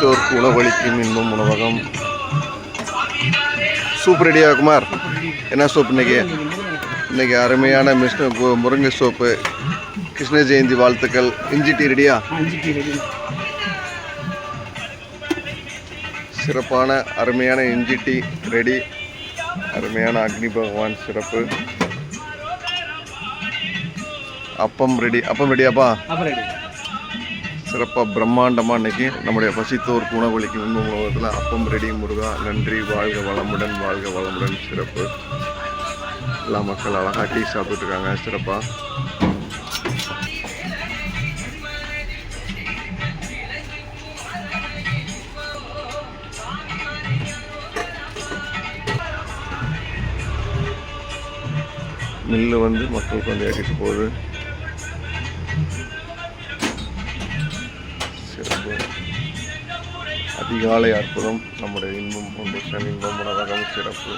பசித்தோருக்கு உணவளிக்கும் இன்பம் உணவகம். சூப் ரெடியா குமார்? என்ன சோப் இன்னைக்கு? இன்னைக்கு அருமையான முருங்கை சோப்பு. கிருஷ்ண ஜெயந்தி வாழ்த்துக்கள். இஞ்சி டீ ரெடியா? சிறப்பான அருமையான இஞ்சி டீ ரெடி. அருமையான அக்னி பகவான் சிறப்பு. அப்பம் ரெடி. அப்பம் ரெடியாப்பா? சிறப்பாக பிரம்மாண்டமாக இன்னைக்கு நம்முடைய பசித்தோருக்கு உணவளிக்கும் இன்பம் உணவகத்தில் அப்பம் ரெடி. முருகா நன்றி. வாழ்க வளமுடன், வாழ்க வளமுடன். சிறப்பு. எல்லா மக்கள் அழகாக டீ சாப்பிட்டுருக்காங்க சிறப்பாக. மில்லு வந்து மக்களுக்கு வந்து ஏற்றிட்டு போகுது. சிறப்பு. அதிகாலை அற்புதம். நம்முடைய இன்பம் ஃபவுண்டேஷன் இன்பம் உணவகம் சிறப்பு.